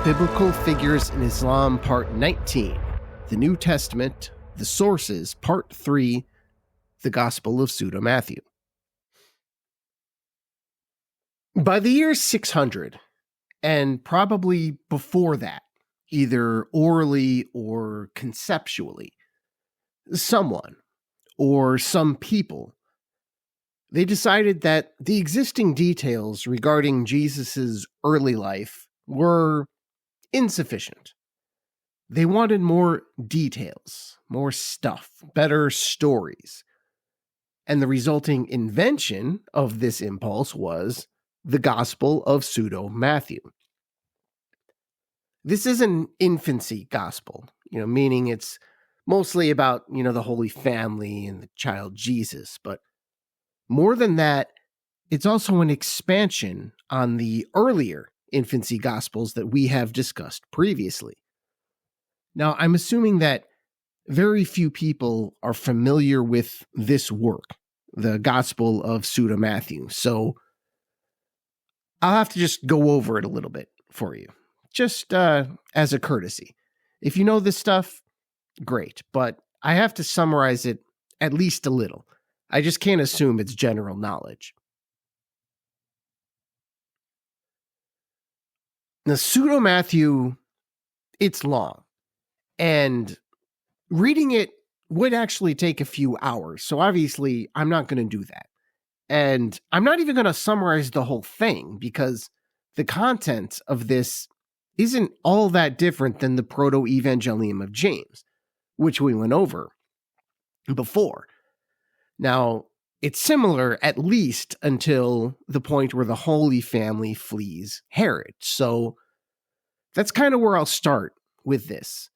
Biblical Figures in Islam, Part 19, The New Testament, The Sources, Part 3, The Gospel of Pseudo Matthew. By the year 600, and probably before that, either orally or conceptually, someone, or some people, they decided that the existing details regarding Jesus' early life were insufficient. They wanted more details, more stuff, better stories. And the resulting invention of this impulse was the Gospel of Pseudo Matthew. This is an infancy gospel, meaning it's mostly about, the Holy Family and the child Jesus. But more than that, it's also an expansion on the earlier infancy gospels that we have discussed previously. Now, I'm assuming that very few people are familiar with this work, the Gospel of Pseudo Matthew, so I'll have to just go over it a little bit for you, just as a courtesy. If you know this stuff, great, but I have to summarize it at least a little. I just can't assume it's general knowledge. Now, Pseudo Matthew, it's long, and reading it would actually take a few hours, so obviously I'm not going to do that. And I'm not even going to summarize the whole thing, because the content of this isn't all that different than the Proto-Evangelium of James, which we went over before. Now, it's similar at least until the point where the Holy Family flees Herod. So that's kind of where I'll start with this.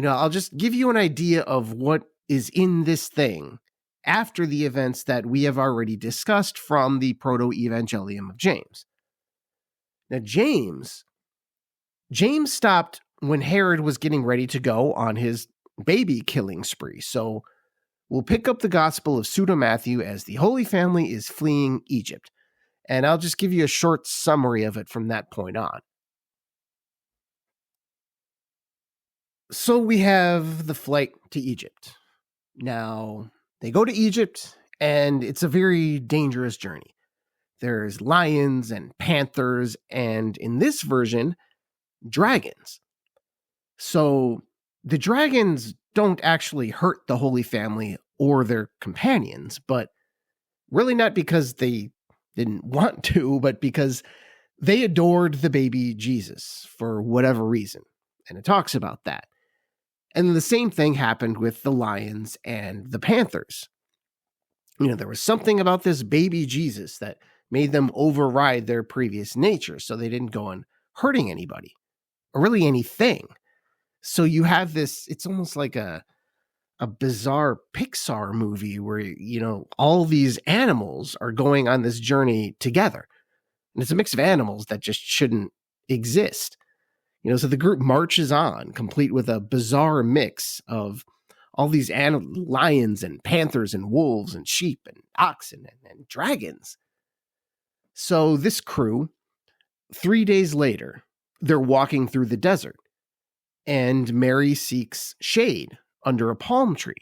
I'll just give you an idea of what is in this thing after the events that we have already discussed from the Proto-Evangelium of James. Now, James stopped when Herod was getting ready to go on his baby killing spree. So we'll pick up the Gospel of Pseudo Matthew as the Holy Family is fleeing Egypt. And I'll just give you a short summary of it from that point on. So we have the flight to Egypt. Now, they go to Egypt, and it's a very dangerous journey. There's lions and panthers, and in this version, dragons. So the dragons don't actually hurt the Holy Family or their companions, but really not because they didn't want to, but because they adored the baby Jesus for whatever reason. And it talks about that. And the same thing happened with the lions and the panthers. There was something about this baby Jesus that made them override their previous nature, so they didn't go on hurting anybody, or really anything. So you have this, it's almost like a bizarre Pixar movie where, all these animals are going on this journey together. And it's a mix of animals that just shouldn't exist. So the group marches on, complete with a bizarre mix of all these lions and panthers and wolves and sheep and oxen and dragons. So this crew, 3 days later, they're walking through the desert, and Mary seeks shade under a palm tree.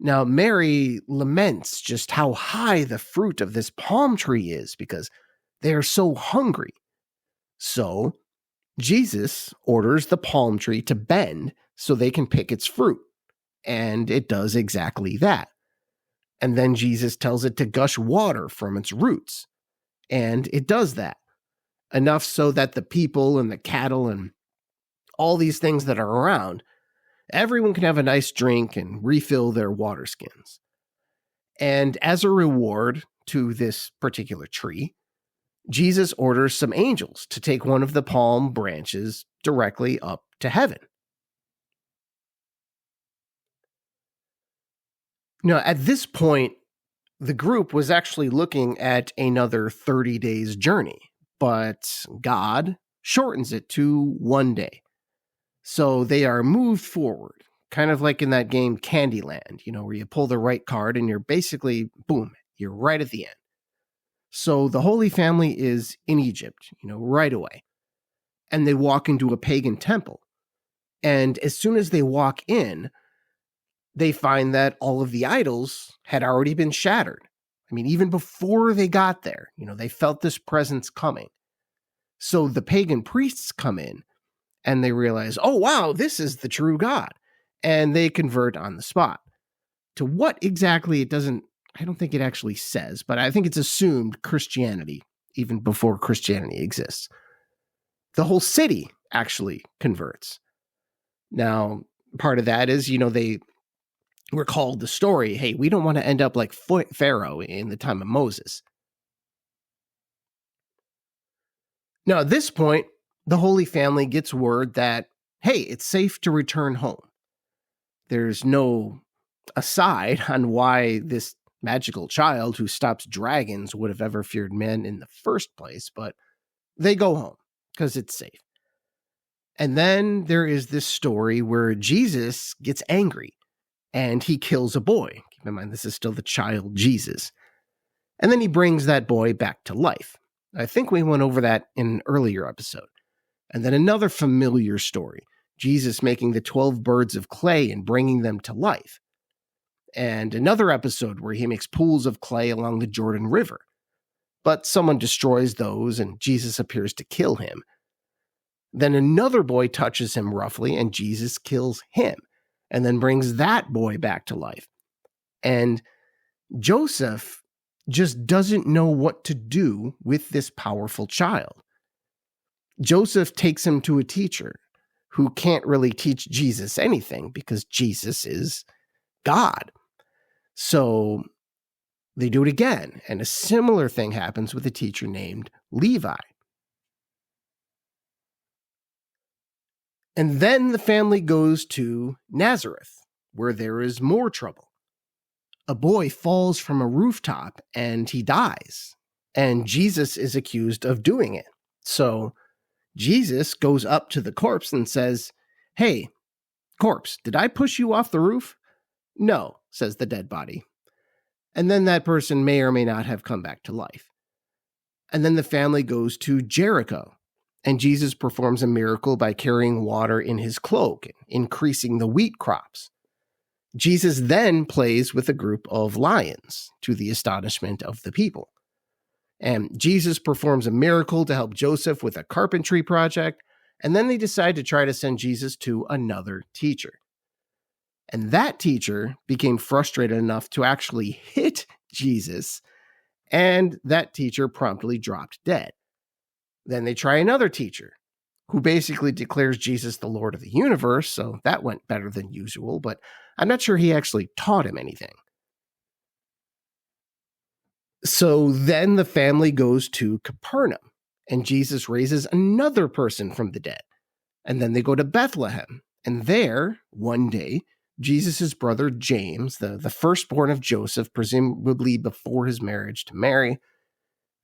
Now, Mary laments just how high the fruit of this palm tree is because they are so hungry. So Jesus orders the palm tree to bend so they can pick its fruit. And it does exactly that. And then Jesus tells it to gush water from its roots. And it does that. Enough so that the people and the cattle and all these things that are around, everyone can have a nice drink and refill their water skins. And as a reward to this particular tree, Jesus orders some angels to take one of the palm branches directly up to heaven. Now, at this point, the group was actually looking at another 30 days journey, but God shortens it to 1 day. So they are moved forward, kind of like in that game Candyland, where you pull the right card and you're basically, boom, you're right at the end. So the Holy Family is in Egypt, right away. and they walk into a pagan temple. And as soon as they walk in, they find that all of the idols had already been shattered. I mean, even before they got there, they felt this presence coming. So the pagan priests come in and they realize, oh, wow, this is the true God. And they convert on the spot. To what exactly I don't think it actually says, but I think it's assumed Christianity, even before Christianity exists. The whole city actually converts. Now, part of that is, they recalled the story, hey, we don't want to end up like Pharaoh in the time of Moses. Now, at this point, the Holy Family gets word that, hey, it's safe to return home. There's no aside on why this magical child who stops dragons would have ever feared men in the first place, but they go home because it's safe. And then there is this story where Jesus gets angry and he kills a boy. Keep in mind, this is still the child Jesus. And then he brings that boy back to life. I think we went over that in an earlier episode. And then another familiar story, Jesus making the 12 birds of clay and bringing them to life. And another episode where he makes pools of clay along the Jordan River. But someone destroys those and Jesus appears to kill him. Then another boy touches him roughly and Jesus kills him and then brings that boy back to life. And Joseph just doesn't know what to do with this powerful child. Joseph takes him to a teacher who can't really teach Jesus anything because Jesus is God. So they do it again, and a similar thing happens with a teacher named Levi. And then the family goes to Nazareth, where there is more trouble. A boy falls from a rooftop and he dies, and Jesus is accused of doing it. So Jesus goes up to the corpse and says, "Hey, corpse, did I push you off the roof?" "No," says the dead body. And then that person may or may not have come back to life. And then the family goes to Jericho, and Jesus performs a miracle by carrying water in his cloak, increasing the wheat crops. Jesus then plays with a group of lions, to the astonishment of the people. And Jesus performs a miracle to help Joseph with a carpentry project, and then they decide to try to send Jesus to another teacher. And that teacher became frustrated enough to actually hit Jesus, and that teacher promptly dropped dead. Then they try another teacher, who basically declares Jesus the Lord of the universe, so that went better than usual, but I'm not sure he actually taught him anything. So then the family goes to Capernaum, and Jesus raises another person from the dead. And then they go to Bethlehem, and there, one day, Jesus' brother James, the firstborn of Joseph, presumably before his marriage to Mary,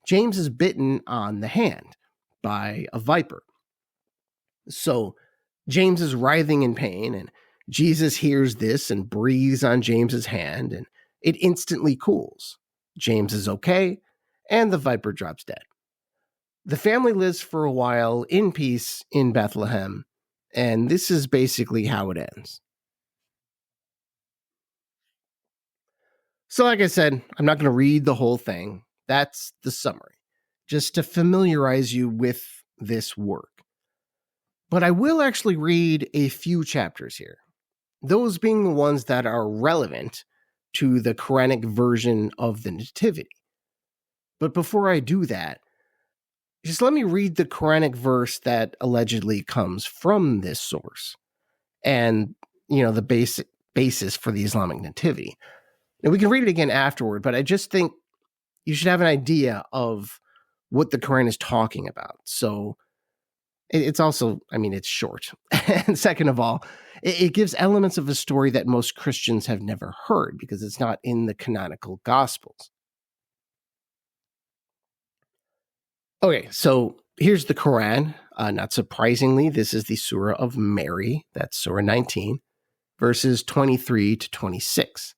James is bitten on the hand by a viper. So James is writhing in pain, and Jesus hears this and breathes on James's hand, and it instantly cools. James is okay, and the viper drops dead. The family lives for a while in peace in Bethlehem, and this is basically how it ends. So like I said, I'm not going to read the whole thing. That's the summary, just to familiarize you with this work. But I will actually read a few chapters here, those being the ones that are relevant to the Quranic version of the Nativity. But before I do that, just let me read the Quranic verse that allegedly comes from this source and, the basic basis for the Islamic Nativity. Now, we can read it again afterward, but I just think you should have an idea of what the Quran is talking about. So it's also, it's short. And second of all, it gives elements of a story that most Christians have never heard because it's not in the canonical Gospels. Okay, so here's the Quran. Not surprisingly, this is the Surah of Mary. That's Surah 19, verses 23 to 26.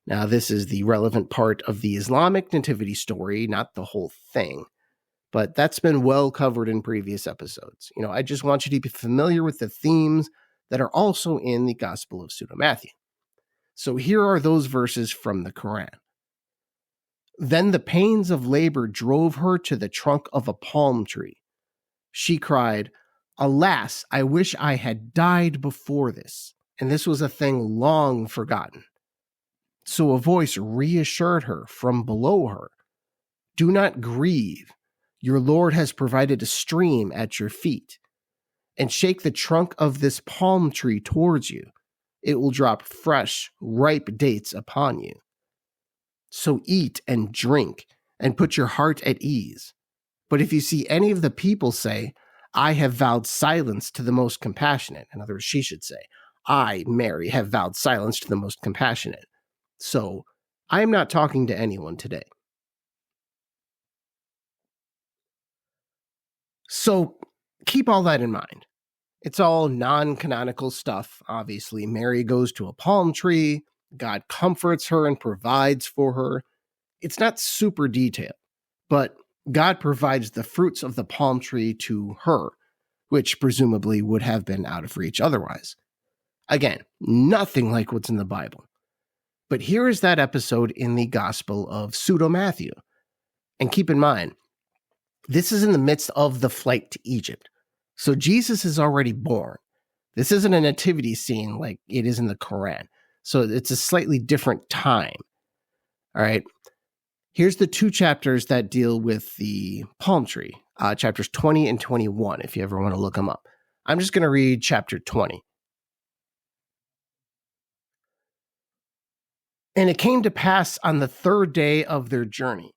Now, this is the relevant part of the Islamic nativity story, not the whole thing. but that's been well covered in previous episodes. I just want you to be familiar with the themes that are also in the Gospel of Pseudo Matthew. So here are those verses from the Quran. Then the pains of labor drove her to the trunk of a palm tree. She cried, "Alas, I wish I had died before this, and this was a thing long forgotten." So a voice reassured her from below her, "Do not grieve. Your Lord has provided a stream at your feet. And shake the trunk of this palm tree towards you. It will drop fresh, ripe dates upon you. So eat and drink and put your heart at ease. But if you see any of the people say, 'I have vowed silence to the most compassionate,'" in other words, she should say, "I, Mary, have vowed silence to the most compassionate. So I am not talking to anyone today." So keep all that in mind. It's all non-canonical stuff. Obviously, Mary goes to a palm tree. God comforts her and provides for her. It's not super detailed, but God provides the fruits of the palm tree to her, which presumably would have been out of reach otherwise. Again, nothing like what's in the Bible. But here is that episode in the Gospel of Pseudo Matthew. And keep in mind, this is in the midst of the flight to Egypt. So Jesus is already born. This isn't a nativity scene like it is in the Quran. So it's a slightly different time. All right. Here's the two chapters that deal with the palm tree, chapters 20 and 21, if you ever want to look them up. I'm just going to read chapter 20. And it came to pass on the third day of their journey,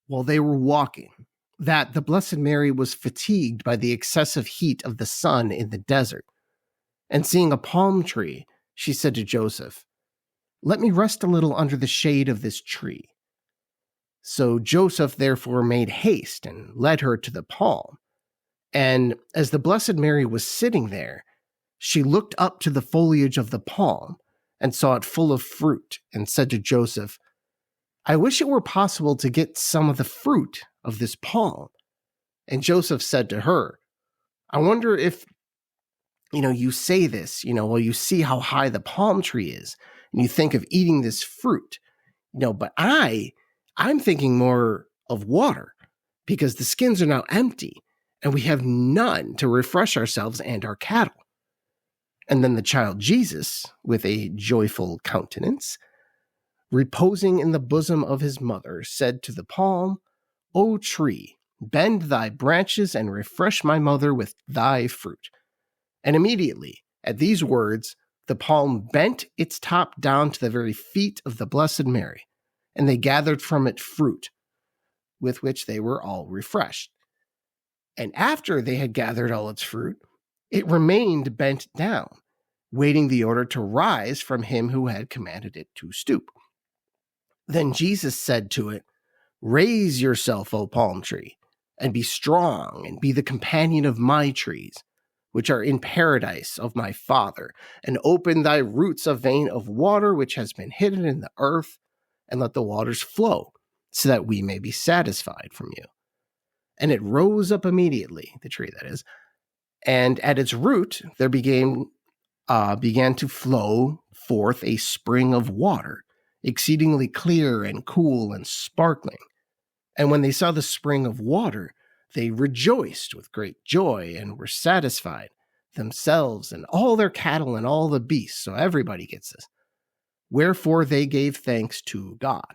while they were walking, that the Blessed Mary was fatigued by the excessive heat of the sun in the desert. And seeing a palm tree, she said to Joseph, "Let me rest a little under the shade of this tree." So Joseph therefore made haste and led her to the palm. And as the Blessed Mary was sitting there, she looked up to the foliage of the palm and saw it full of fruit, and said to Joseph, "I wish it were possible to get some of the fruit of this palm." And Joseph said to her, "I wonder if, you say this, while you see how high the palm tree is, and you think of eating this fruit, but I'm thinking more of water, because the skins are now empty, and we have none to refresh ourselves and our cattle." And then the child Jesus, with a joyful countenance, reposing in the bosom of his mother, said to the palm, "O tree, bend thy branches and refresh my mother with thy fruit." And immediately, at these words, the palm bent its top down to the very feet of the Blessed Mary, and they gathered from it fruit, with which they were all refreshed. And after they had gathered all its fruit, it remained bent down, waiting the order to rise from him who had commanded it to stoop. Then Jesus said to it, "Raise yourself, O palm tree, and be strong, and be the companion of my trees, which are in paradise of my Father, and open thy roots a vein of water which has been hidden in the earth, and let the waters flow, so that we may be satisfied from you." And it rose up immediately, the tree that is, and at its root there began to flow forth a spring of water, exceedingly clear and cool and sparkling. And when they saw the spring of water, they rejoiced with great joy and were satisfied, themselves and all their cattle and all the beasts. So everybody gets this. Wherefore they gave thanks to God.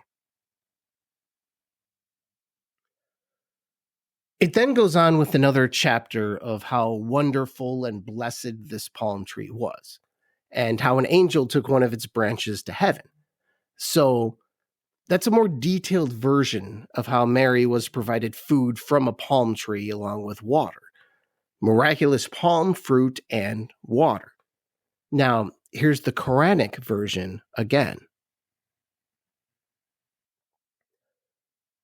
It then goes on with another chapter of how wonderful and blessed this palm tree was, and how an angel took one of its branches to heaven. So that's a more detailed version of how Mary was provided food from a palm tree along with water, miraculous palm fruit, and water. Now, here's the Quranic version again.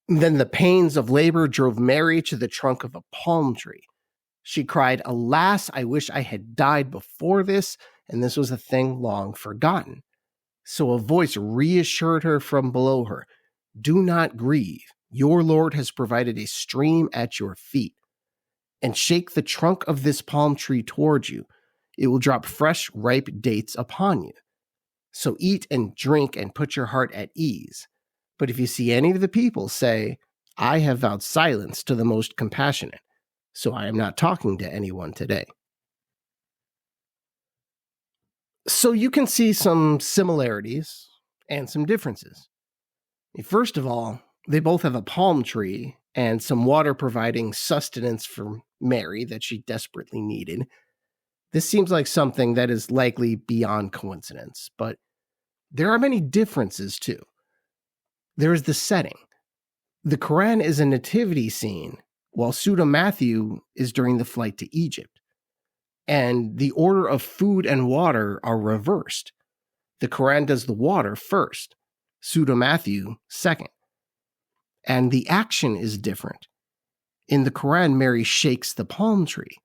Then the pains of labor drove Mary to the trunk of a palm tree. She cried, "Alas, I wish I had died before this, and this was a thing long forgotten." So a voice reassured her from below her, "Do not grieve. Your Lord has provided a stream at your feet. And shake the trunk of this palm tree towards you. It will drop fresh, ripe dates upon you. So eat and drink and put your heart at ease. But if you see any of the people, say, I have vowed silence to the most compassionate, so I am not talking to anyone today. So you can see some similarities and some differences. First of all, they both have a palm tree and some water providing sustenance for Mary that she desperately needed. This seems like something that is likely beyond coincidence, but there are many differences too. There is the setting. The Quran is a nativity scene, while Pseudo Matthew is during the flight to Egypt. And the order of food and water are reversed. The Quran does the water first, Pseudo Matthew second. And the action is different. In the Quran, Mary shakes the palm tree.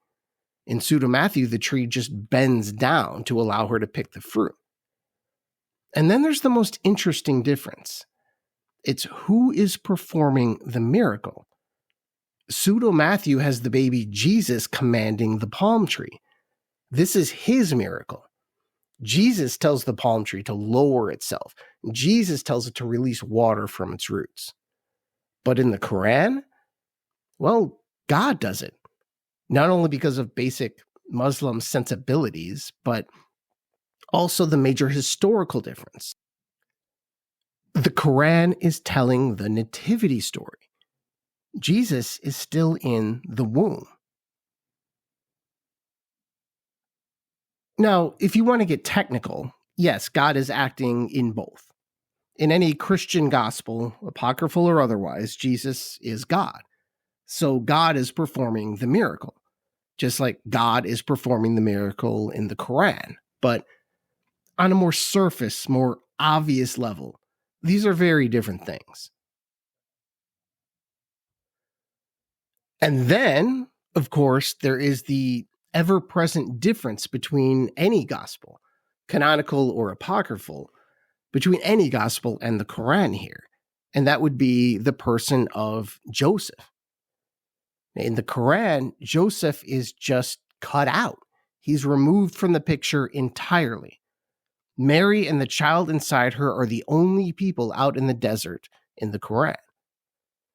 In Pseudo Matthew, the tree just bends down to allow her to pick the fruit. And then there's the most interesting difference. It's who is performing the miracle. Pseudo Matthew has the baby Jesus commanding the palm tree. This is his miracle. Jesus tells the palm tree to lower itself. Jesus tells it to release water from its roots. But in the Quran, well, God does it. Not only because of basic Muslim sensibilities, but also the major historical difference. The Quran is telling the nativity story. Jesus is still in the womb. Now, if you want to get technical, yes, God is acting in both. In any Christian gospel, apocryphal or otherwise, Jesus is God. So God is performing the miracle, just like God is performing the miracle in the Quran. But on a more surface, more obvious level, these are very different things. And then, of course, there is the ever-present difference between any gospel, canonical or apocryphal, between any gospel and the Quran here. And that would be the person of Joseph. In the Quran, Joseph is just cut out. He's removed from the picture entirely. Mary and the child inside her are the only people out in the desert in the Quran.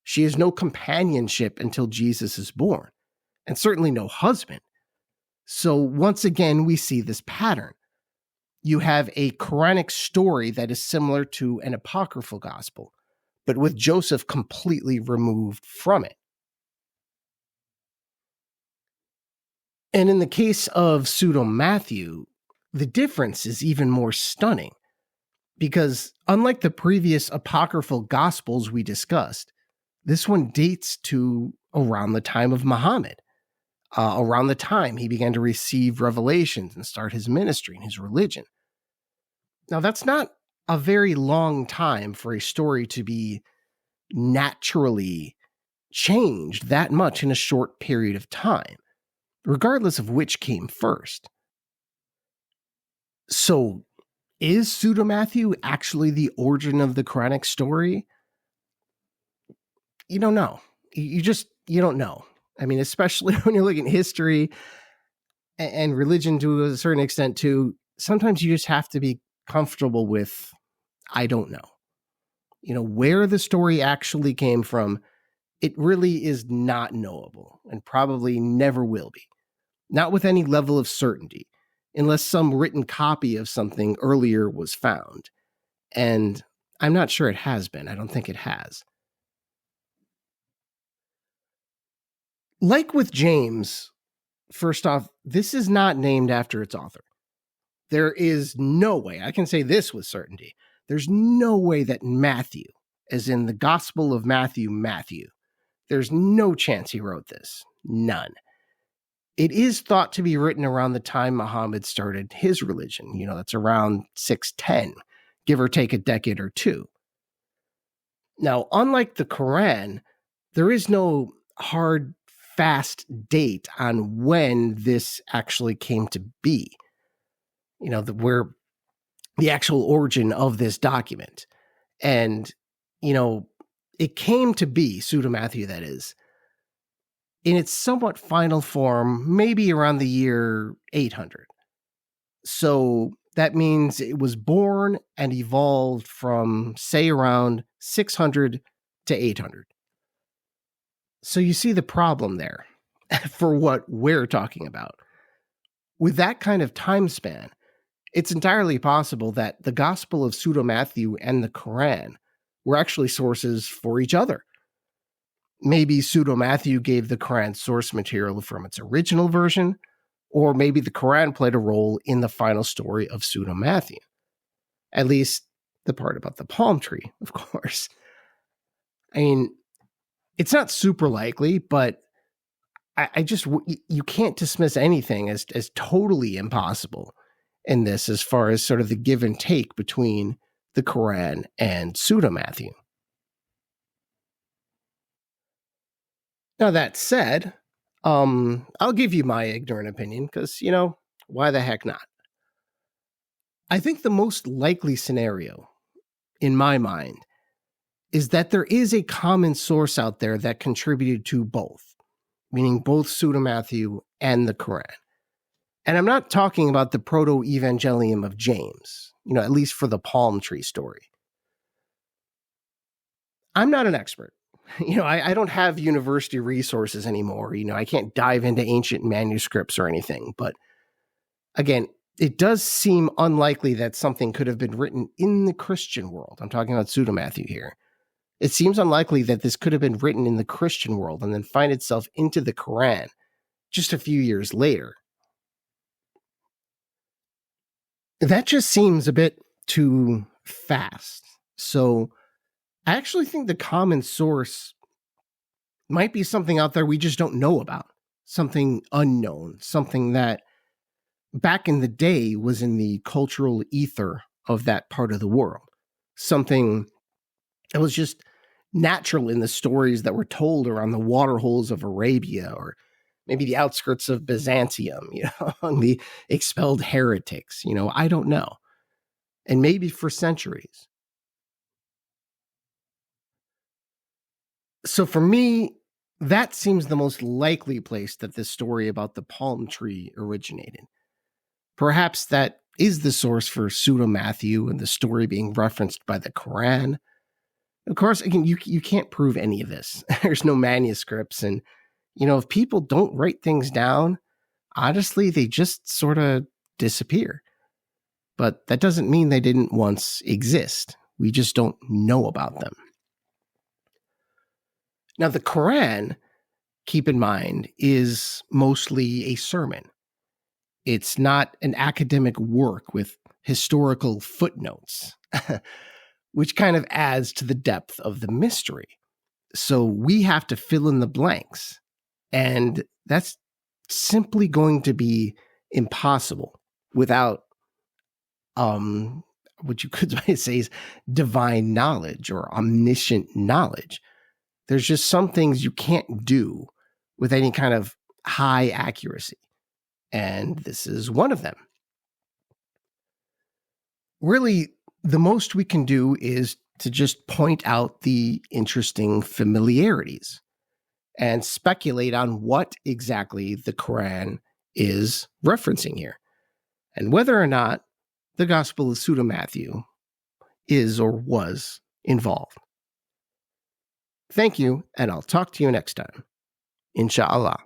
She has no companionship until Jesus is born, and certainly no husband. So once again, we see this pattern. You have a Quranic story that is similar to an apocryphal gospel, but with Joseph completely removed from it. And in the case of Pseudo Matthew, the difference is even more stunning, because unlike the previous apocryphal gospels we discussed, this one dates to around the time of Muhammad, around the time he began to receive revelations and start his ministry and his religion. Now, that's not a very long time for a story to be naturally changed that much in a short period of time, regardless of which came first. So, is Pseudo Matthew actually the origin of the Quranic story? You don't know. You don't know. I mean, especially when you're looking at history and religion to a certain extent too, sometimes you just have to be comfortable with, I don't know. Where the story actually came from, it really is not knowable and probably never will be. Not with any level of certainty, unless some written copy of something earlier was found. And I'm not sure it has been. I don't think it has. Like with James, first off, this is not named after its author. There is no way, I can say this with certainty, there's no way that Matthew, as in the Gospel of Matthew, there's no chance he wrote this. None. It is thought to be written around the time Muhammad started his religion. That's around 610, give or take a decade or two. Now, unlike the Quran, there is no hard, fast date on when this actually came to be. Where the actual origin of this document. And, it came to be, Pseudo Matthew that is, in its somewhat final form, maybe around the year 800. So that means it was born and evolved from, say, around 600 to 800. So you see the problem there for what we're talking about. With that kind of time span, it's entirely possible that the Gospel of Pseudo Matthew and the Quran were actually sources for each other. Maybe Pseudo Matthew gave the Quran source material from its original version, or maybe the Quran played a role in the final story of Pseudo Matthew. At least the part about the palm tree, of course. I mean, it's not super likely, but I just, you can't dismiss anything as totally impossible in this, as far as sort of the give and take between the Quran and Pseudo Matthew. Now, that said, I'll give you my ignorant opinion, because, why the heck not? I think the most likely scenario, in my mind, is that there is a common source out there that contributed to both, meaning both Pseudo Matthew and the Quran. And I'm not talking about the proto-evangelium of James, at least for the palm tree story. I'm not an expert. I don't have university resources anymore. I can't dive into ancient manuscripts or anything. But again, it does seem unlikely that something could have been written in the Christian world. I'm talking about Pseudo Matthew here. It seems unlikely that this could have been written in the Christian world and then find itself into the Quran just a few years later. That just seems a bit too fast. So I actually think the common source might be something out there we just don't know about, something unknown, something that back in the day was in the cultural ether of that part of the world, something that was just natural in the stories that were told around the water holes of Arabia, or maybe the outskirts of Byzantium, the expelled heretics, I don't know. And maybe for centuries. So for me, that seems the most likely place that this story about the palm tree originated. Perhaps that is the source for Pseudo Matthew and the story being referenced by the Quran. Of course, again, you can't prove any of this. There's no manuscripts. And, if people don't write things down, honestly, they just sort of disappear. But that doesn't mean they didn't once exist. We just don't know about them. Now, the Quran, keep in mind, is mostly a sermon. It's not an academic work with historical footnotes, which kind of adds to the depth of the mystery. So we have to fill in the blanks, and that's simply going to be impossible without what you could say is divine knowledge or omniscient knowledge. There's just some things you can't do with any kind of high accuracy. And this is one of them. Really, the most we can do is to just point out the interesting familiarities and speculate on what exactly the Quran is referencing here, and whether or not the Gospel of Pseudo Matthew is or was involved. Thank you, and I'll talk to you next time. Inshallah.